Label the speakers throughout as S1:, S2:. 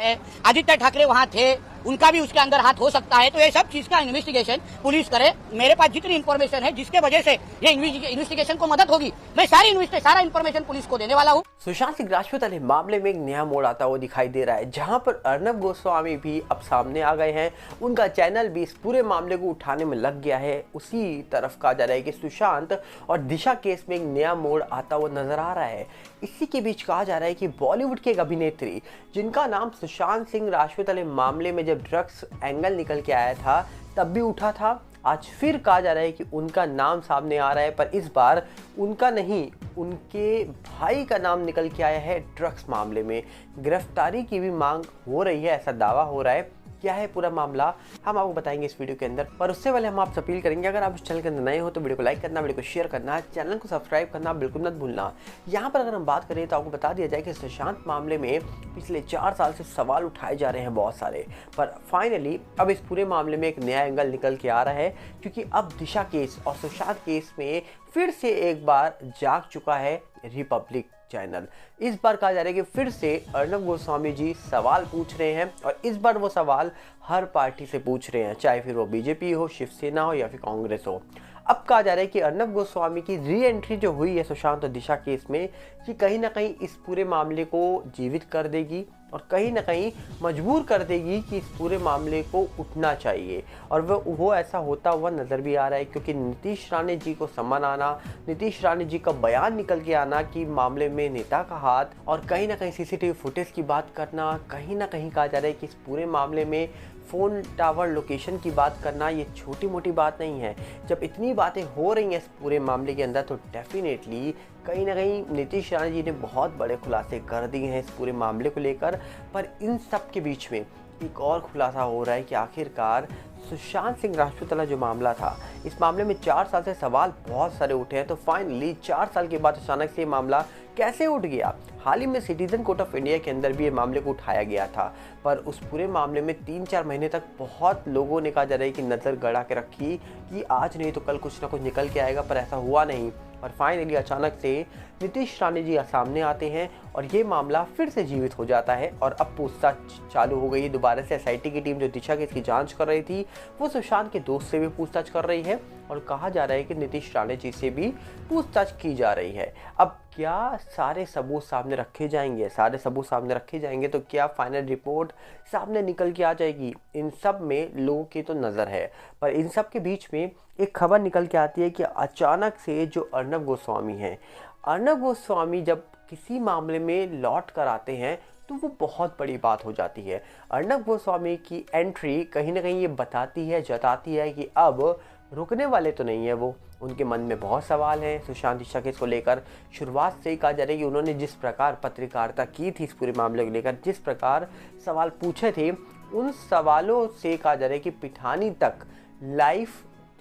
S1: है, आदित्य ठाकरे वहाँ थे, उनका भी उसके अंदर हाथ हो सकता है। तो ये सब चीज का इन्वेस्टिगेशन पुलिस करे। मेरे पास जितनी इन्फॉर्मेशन है जिसके वजह से ये इन्वेस्टिगेशन को मदद होगी, मैं सारा इन्फॉर्मेशन पुलिस को देने वाला हूँ।
S2: सुशांत सिंह राजपूत वाले मामले में एक नया मोड़ आता हुआ दिखाई दे रहा है, जहां पर अर्नब गोस्वामी भी अब सामने आ गए हैं। उनका चैनल भी इस पूरे मामले को उठाने में लग गया है। उसी तरफ कहा जा रहा है कि सुशांत और दिशा केस में एक नया मोड़ आता हुआ नजर आ रहा है। इसी के बीच कहा जा रहा है कि बॉलीवुड की एक अभिनेत्री जिनका नाम सुशांत सिंह राजपूत वाले मामले में जब ड्रग्स एंगल निकल के आया था तब भी उठा था, आज फिर कहा जा रहा है कि उनका नाम सामने आ रहा है, पर इस बार उनका नहीं, उनके भाई का नाम निकल के आया है। ड्रग्स मामले में गिरफ्तारी की भी मांग हो रही है, ऐसा दावा हो रहा है। क्या है पूरा मामला हम आपको बताएंगे इस वीडियो के अंदर, पर उससे पहले हम आपसे अपील करेंगे अगर आप इस चैनल के अंदर नए हो तो वीडियो को लाइक करना, वीडियो को शेयर करना, चैनल को सब्सक्राइब करना बिल्कुल मत भूलना। यहाँ पर अगर हम बात करें तो आपको बता दिया जाए कि सुशांत मामले में पिछले 4 साल से सवाल उठाए जा रहे हैं बहुत सारे, पर फाइनली अब इस पूरे मामले में एक नया एंगल निकल के आ रहा है, क्योंकि अब दिशा केस और सुशांत केस में फिर से एक बार जाग चुका है रिपब्लिक चैनल। इस बार कहा जा रहा है कि फिर से अर्नब गोस्वामी जी सवाल पूछ रहे हैं, और इस बार वो सवाल हर पार्टी से पूछ रहे हैं, चाहे फिर वो बीजेपी हो, शिवसेना हो या फिर कांग्रेस हो। अब कहा जा रहा है कि अर्नब गोस्वामी की री एंट्री जो हुई है सुशांत और दिशा केस में, कि कहीं ना कहीं इस पूरे मामले को जीवित कर देगी और कहीं ना कहीं मजबूर कर देगी कि इस पूरे मामले को उठना चाहिए। और वो ऐसा होता हुआ नज़र भी आ रहा है, क्योंकि नीतीश राणे जी को सम्मान आना, नीतीश राणे जी का बयान निकल के आना कि मामले में नेता का हाथ, और कहीं ना कहीं सीसीटीवी फुटेज की बात करना, कहीं ना कहीं कहा जा रहा है कि इस पूरे मामले में फ़ोन टावर लोकेशन की बात करना, ये छोटी मोटी बात नहीं है। जब इतनी बातें हो रही हैं इस पूरे मामले के अंदर, तो डेफिनेटली कहीं ना कहीं नीतीश राणे जी ने बहुत बड़े खुलासे कर दिए हैं इस पूरे मामले को लेकर। पर इन सब के बीच में एक और खुलासा हो रहा है कि आखिरकार सुशांत सिंह राजपूत वाला जो मामला था, इस मामले में 4 साल से सवाल बहुत सारे उठे हैं, तो फाइनली 4 साल के बाद अचानक से ये मामला कैसे उठ गया। हाल ही में सिटीजन कोर्ट ऑफ इंडिया के अंदर भी ये मामले को उठाया गया था, पर उस पूरे मामले में 3-4 महीने तक बहुत लोगों ने कहा जा रहा है कि नज़र गड़ा के रखी कि आज नहीं तो कल कुछ ना कुछ निकल के आएगा, पर ऐसा हुआ नहीं। और फाइनली अचानक से नीतीश राणे जी सामने आते हैं और ये मामला फिर से जीवित हो जाता है, और अब पूछताछ चालू हो गई है दोबारा से। एसआईटी की टीम जो दिशा केस की जांच कर रही थी, वो सुशांत के दोस्त से भी पूछताछ कर रही है, और कहा जा रहा है कि नीतीश राणे जी से भी पूछताछ की जा रही है। अब क्या सारे सबूत सामने रखे जाएंगे? सारे सबूत सामने रखे जाएंगे तो क्या फाइनल रिपोर्ट सामने निकल के आ जाएगी? इन सब में लोगों की तो नज़र है, पर इन सब के बीच में एक खबर निकल के आती है कि अचानक से जो अर्नब गोस्वामी हैं, अर्नब गोस्वामी जब किसी मामले में लौट कर आते हैं तो वो बहुत बड़ी बात हो जाती है। अर्नब गोस्वामी की एंट्री कहीं ना कहीं ये बताती है, जताती है कि अब रुकने वाले तो नहीं है वो। उनके मन में बहुत सवाल हैं सुशांत दिशा केस को लेकर। शुरुआत से ही कहा जा रहा है कि उन्होंने जिस प्रकार पत्रकारिता की थी इस पूरे मामले को लेकर, जिस प्रकार सवाल पूछे थे, उन सवालों से कहा जा रहा है कि पिठानी तक लाइव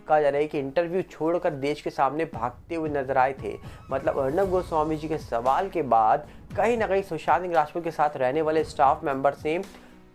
S2: कहा जा रहा है कि इंटरव्यू छोड़कर देश के सामने भागते हुए नजर आए थे। मतलब अर्नब गोस्वामी जी के सवाल के बाद कहीं ना कहीं सुशांत सिंह राजपूत के साथ रहने वाले स्टाफ मेंबर्स ने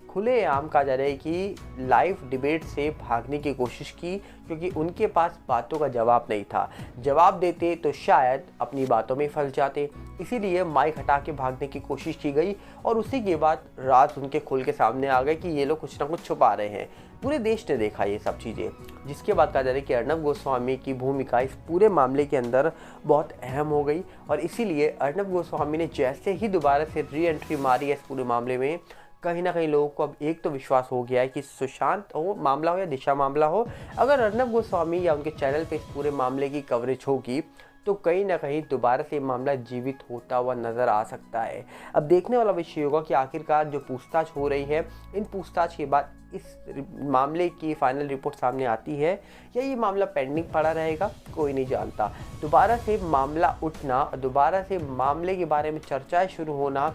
S2: खुलेआम कहा जा रहा है कि लाइव डिबेट से भागने की कोशिश की, क्योंकि उनके पास बातों का जवाब नहीं था। जवाब देते तो शायद अपनी बातों में फंस जाते, इसीलिए माइक हटा के भागने की कोशिश की गई, और उसी के बाद राज उनके खुल के सामने आ गए कि ये लोग कुछ ना कुछ छुपा रहे हैं। पूरे देश ने देखा ये सब चीज़ें, जिसके बाद कहा जा रहा है कि अर्नब गोस्वामी की भूमिका इस पूरे मामले के अंदर बहुत अहम हो गई, और इसीलिए अर्नब गोस्वामी ने जैसे ही दोबारा से री एंट्री मारी है इस पूरे मामले में, कहीं ना कहीं लोगों को अब एक तो विश्वास हो गया है कि सुशांत हो मामला हो या दिशा मामला हो, अगर अर्नब गोस्वामी या उनके चैनल पे इस पूरे मामले की कवरेज होगी तो कहीं ना कहीं दोबारा से मामला जीवित होता हुआ नज़र आ सकता है। अब देखने वाला विषय होगा कि आखिरकार जो पूछताछ हो रही है, इन पूछताछ के बाद इस मामले की फाइनल रिपोर्ट सामने आती है या ये मामला पेंडिंग पड़ा रहेगा, कोई नहीं जानता। दोबारा से मामला उठना, दोबारा से मामले के बारे में चर्चाएं शुरू होना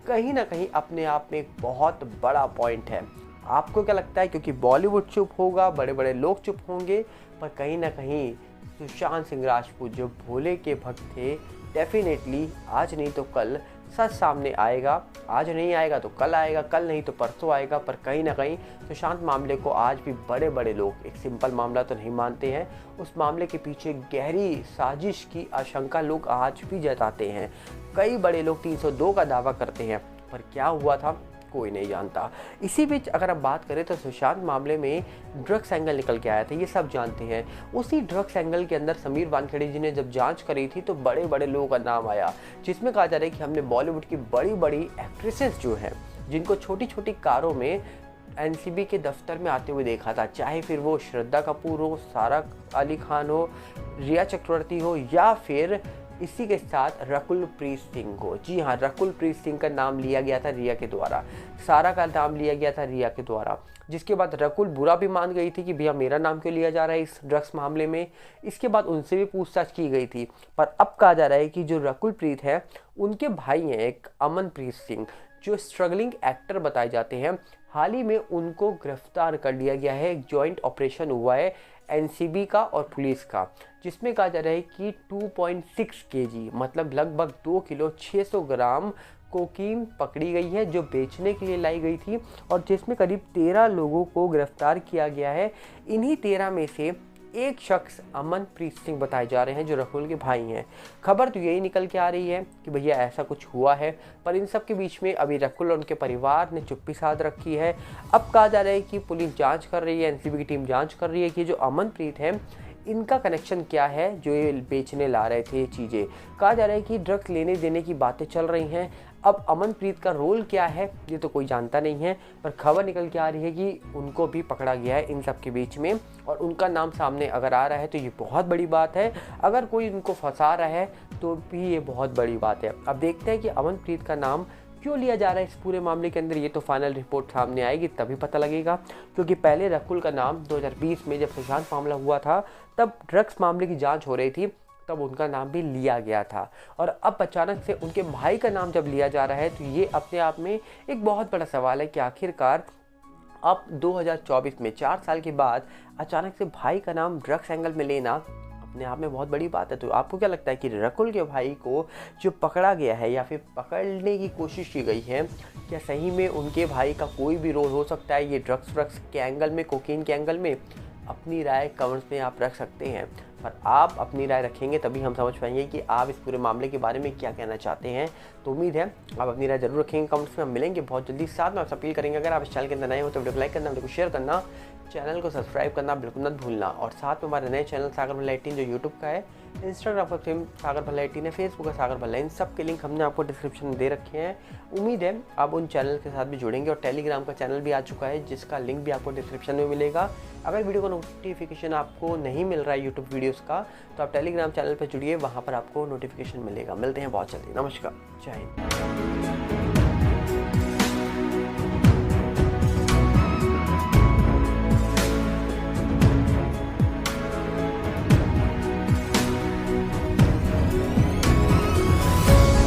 S2: कहीं ना कहीं अपने आप में एक बहुत बड़ा पॉइंट है। आपको क्या लगता है? क्योंकि बॉलीवुड चुप होगा, बड़े बड़े लोग चुप होंगे, पर कहीं ना कहीं सुशांत सिंह राजपूत जो भोले के भक्त थे, डेफिनेटली आज नहीं तो कल सच सामने आएगा। आज नहीं आएगा तो कल आएगा, कल नहीं तो परसों आएगा, पर कहीं ना कहीं सुशांत मामले को आज भी बड़े बड़े लोग एक सिंपल मामला तो नहीं मानते हैं। उस मामले के पीछे गहरी साजिश की आशंका लोग आज भी जताते हैं। कई बड़े लोग 302 का दावा करते हैं, पर क्या हुआ था कोई नहीं जानता। इसी बीच अगर हम बात करें तो सुशांत मामले में ड्रग्स एंगल निकल के आया था, ये सब जानते हैं। उसी ड्रग्स एंगल के अंदर समीर वानखेड़े जी ने जब जांच करी थी तो बड़े बड़े लोगों का नाम आया, जिसमें कहा जा रहा है कि हमने बॉलीवुड की बड़ी बड़ी एक्ट्रेसेस जो हैं, जिनको छोटी छोटी कारों में एनसीबी के दफ्तर में आते हुए देखा था, चाहे फिर वो श्रद्धा कपूर हो, सारा अली खान हो, रिया चक्रवर्ती हो, या फिर इसी के साथ रकुलप्रीत सिंह को। जी हाँ, रकुलप्रीत सिंह का नाम लिया गया था रिया के द्वारा, सारा का नाम लिया गया था रिया के द्वारा, जिसके बाद रकुल बुरा भी मान गई थी कि भैया मेरा नाम क्यों लिया जा रहा है इस ड्रग्स मामले में। इसके बाद उनसे भी पूछताछ की गई थी, पर अब कहा जा रहा है कि जो रकुलप्रीत है उनके भाई हैं एक अमनप्रीत सिंह, जो स्ट्रगलिंग एक्टर बताए जाते हैं। हाल ही में उनको गिरफ्तार कर लिया गया है। एक जॉइंट ऑपरेशन हुआ है एनसीबी का और पुलिस का, जिसमें कहा जा रहा है कि 2.6 केजी मतलब लगभग 2 किलो 600 ग्राम कोकीन पकड़ी गई है, जो बेचने के लिए लाई गई थी, और जिसमें करीब 13 लोगों को गिरफ्तार किया गया है। इन्हीं 13 में से एक शख्स अमनप्रीत सिंह बताए जा रहे हैं, जो रकुल के भाई हैं। खबर तो यही निकल के आ रही है कि भैया ऐसा कुछ हुआ है, पर इन सब के बीच में अभी रकुल और उनके परिवार ने चुप्पी साध रखी है। अब कहा जा रहा है कि पुलिस जांच कर रही है, एनसीबी की टीम जांच कर रही है कि जो अमनप्रीत है इनका कनेक्शन क्या है, जो ये बेचने ला रहे थे चीज़ें। कहा जा रहा है कि ड्रग्स लेने देने की बातें चल रही हैं। अब अमनप्रीत का रोल क्या है ये तो कोई जानता नहीं है, पर खबर निकल के आ रही है कि उनको भी पकड़ा गया है इन सब के बीच में, और उनका नाम सामने अगर आ रहा है तो ये बहुत बड़ी बात है। अगर कोई उनको फंसा रहा है तो भी ये बहुत बड़ी बात है। अब देखते हैं कि अमनप्रीत का नाम क्यों लिया जा रहा है इस पूरे मामले के अंदर, ये तो फाइनल रिपोर्ट सामने आएगी तभी पता लगेगा। क्योंकि पहले रकुल का नाम 2020 में जब सुशांत मामला हुआ था तब ड्रग्स मामले की जांच हो रही थी, तब उनका नाम भी लिया गया था, और अब अचानक से उनके भाई का नाम जब लिया जा रहा है तो ये अपने आप में एक बहुत बड़ा सवाल है कि आखिरकार अब 2024 में 4 साल के बाद अचानक से भाई का नाम ड्रग्स एंगल में लेना अपने आप में बहुत बड़ी बात है। तो आपको क्या लगता है कि रकुल के भाई को जो पकड़ा गया है या फिर पकड़ने की कोशिश की गई है, क्या सही में उनके भाई का कोई भी रोल हो सकता है ये ड्रग्स के एंगल में, कोकीन के एंगल में? अपनी राय कमेंट्स में आप रख सकते हैं, पर आप अपनी राय रखेंगे तभी हम समझ पाएंगे कि आप इस पूरे मामले के बारे में क्या कहना चाहते हैं। तो उम्मीद है आप अपनी राय जरूर रखेंगे कमेंट्स में। हम मिलेंगे बहुत जल्दी। साथ में आपसे अपील करेंगे, अगर आप इस चैनल के अंदर नए हो तो वीडियो को लाइक करना, वीडियो को शेयर करना, चैनल को सब्सक्राइब करना बिल्कुल मत भूलना। और साथ में हमारे नए चैनल सागर भल्ला 18 जो यूट्यूब का है, इंस्टाग्राम पर सेम सागर भल्ला 18 है, फेसबुक है सागर भल्ला, इन सब के लिंक हमने आपको डिस्क्रिप्शन में दे रखे हैं। उम्मीद है आप उन चैनल के साथ भी जुड़ेंगे। और टेलीग्राम का चैनल भी आ चुका है, जिसका लिंक भी आपको डिस्क्रिप्शन में मिलेगा। अगर वीडियो का नोटिफिकेशन आपको नहीं मिल रहा है यूट्यूब वीडियोज़ का, तो आप टेलीग्राम चैनल पर जुड़िए, वहाँ पर आपको नोटिफिकेशन मिलेगा। मिलते हैं बहुत जल्दी। नमस्कार, जय हिंद।